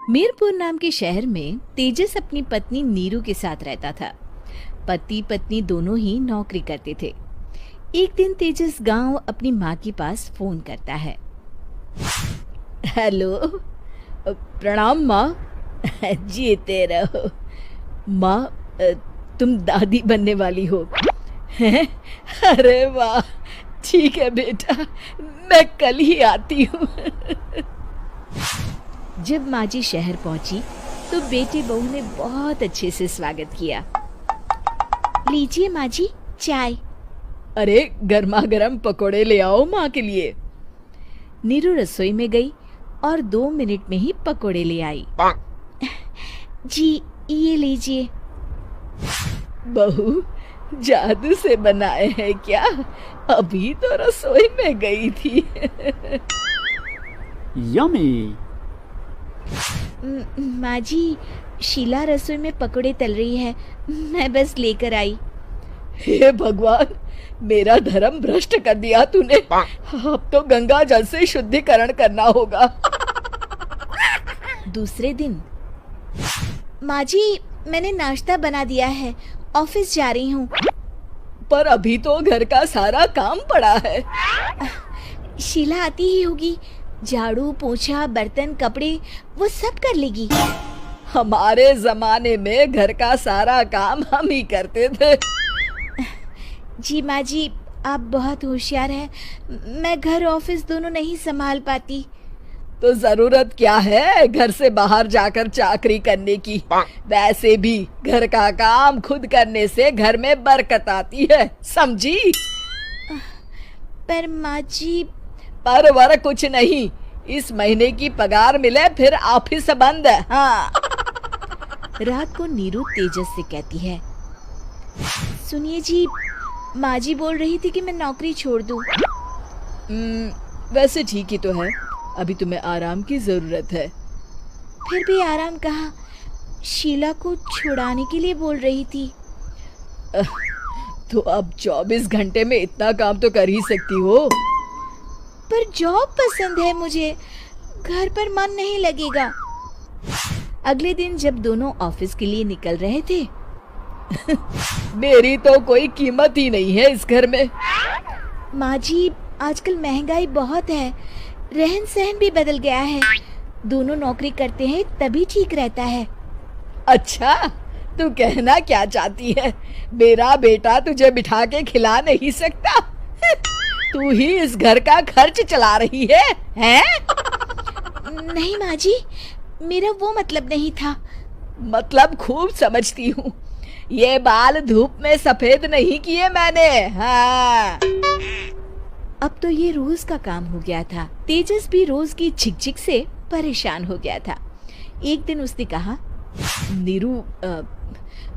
मीरपुर नाम के शहर में तेजस अपनी पत्नी नीरू के साथ रहता था। पति पत्नी दोनों ही नौकरी करते थे। एक दिन तेजस गांव अपनी माँ के पास फोन करता है। हेलो, प्रणाम माँ। जीते रहो माँ, तुम दादी बनने वाली हो हैं? अरे वाह, ठीक है बेटा, मैं कल ही आती हूँ। जब माँ जी शहर पहुंची तो बेटे बहू ने बहुत अच्छे से स्वागत किया। लीजिए माँ जी, चाय। अरे गर्मा गर्म पकोड़े ले आओ माँ के लिए। नीरू रसोई में गई और 2 मिनट में ही पकोड़े ले आई। जी ये लीजिए। बहू जादू से बनाए हैं क्या? अभी तो रसोई में गई थी। यम्मी। माँ जी, शीला रसोई में पकोड़े तल रही है, मैं बस लेकर आई। हे भगवान, मेरा धर्म भ्रष्ट कर दिया तूने। अब तो गंगा जल से शुद्धिकरण करना होगा। दूसरे दिन, माँ जी मैंने नाश्ता बना दिया है, ऑफिस जा रही हूँ। पर अभी तो घर का सारा काम पड़ा है। शीला आती ही होगी, झाड़ू पोछा बर्तन कपड़े वो सब कर लेगी। हमारे जमाने में घर का सारा काम हम ही करते थे। जी माँ जी, आप बहुत होशियार हैं, मैं घर ऑफिस दोनों नहीं संभाल पाती। तो जरूरत क्या है घर से बाहर जाकर चाकरी करने की? वैसे भी घर का काम खुद करने से घर में बरकत आती है, समझी? पर माँ जी, पर वर कुछ नहीं, इस महीने की पगार मिले फिर ऑफिस बंद है। हाँ। रात को नीरू तेजस से कहती है, सुनिए जी, माँ जी बोल रही थी कि मैं नौकरी छोड़ दूं। वैसे ठीक ही तो है, अभी तुम्हें आराम की जरूरत है। फिर भी आराम कहाँ, शीला को छुड़ाने के लिए बोल रही थी। तो अब 24 घंटे में इतना काम तो कर ही सकती हो। पर जॉब पसंद है मुझे, घर पर मन नहीं लगेगा। अगले दिन जब दोनों ऑफिस के लिए निकल रहे थे, मेरी तो कोई कीमत ही नहीं है इस घर में। माँ जी, आजकल महंगाई बहुत है, रहन सहन भी बदल गया है, दोनों नौकरी करते हैं तभी ठीक रहता है। अच्छा, तू कहना क्या चाहती है? मेरा बेटा तुझे बिठा के खिला नहीं सकता? तू ही इस घर का खर्च चला रही है, हैं? नहीं माँ जी, मेरा वो मतलब नहीं था। मतलब खूब समझती हूँ, ये बाल धूप में सफेद नहीं किए मैंने। हाँ। अब तो ये रोज का काम हो गया था। तेजस भी रोज की झिकझिक से परेशान हो गया था। एक दिन उसने कहा, नीरू,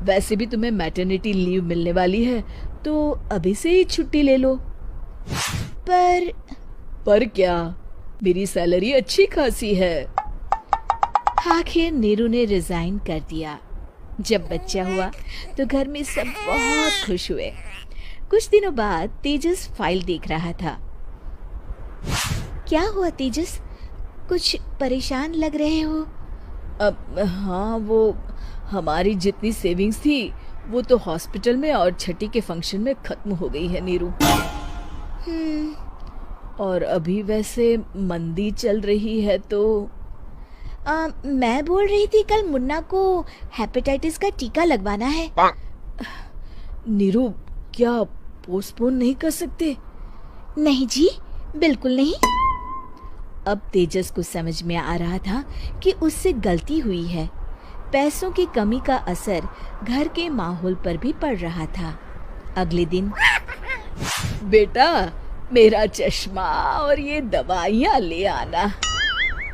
वैसे भी तुम्हें मैटरनिटी लीव मिलने वाली है, तो अभी से ही छुट्टी ले लो। पर क्या, मेरी सैलरी अच्छी खासी है। आखिर नीरू ने रिजाइन कर दिया। जब बच्चा हुआ तो घर में सब बहुत खुश हुए। कुछ दिनों बाद तेजस फाइल देख रहा था। क्या हुआ तेजस, कुछ परेशान लग रहे हो? हाँ, वो हमारी जितनी सेविंग्स थी वो तो हॉस्पिटल में और छठी के फंक्शन में खत्म हो गई है नीरू। और अभी वैसे मंदी चल रही है तो मैं बोल रही थी कल मुन्ना को हेपेटाइटिस का टीका लगवाना है। नीरू, क्या पोस्टपोन नहीं कर सकते? नहीं जी, बिल्कुल नहीं। अब तेजस को समझ में आ रहा था कि उससे गलती हुई है। पैसों की कमी का असर घर के माहौल पर भी पड़ रहा था। अगले दिन, बेटा मेरा चश्मा और ये दवाइयाँ ले आना,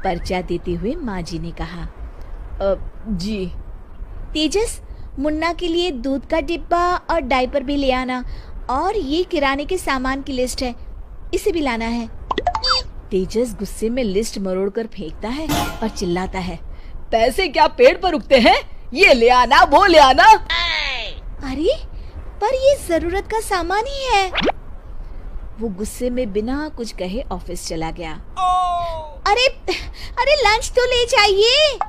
पर्चा देते हुए माँ जी ने कहा। जी। तेजस, मुन्ना के लिए दूध का डिब्बा और डायपर भी ले आना, और ये किराने के सामान की लिस्ट है, इसे भी लाना है। तेजस गुस्से में लिस्ट मरोड़कर फेंकता है और चिल्लाता है, पैसे क्या पेड़ पर उगते हैं? ये ले आना, वो ले आना। अरे पर ये जरूरत का सामान ही है। वो गुस्से में बिना कुछ कहे ऑफिस चला गया। अरे अरे लंच तो ले जाइए।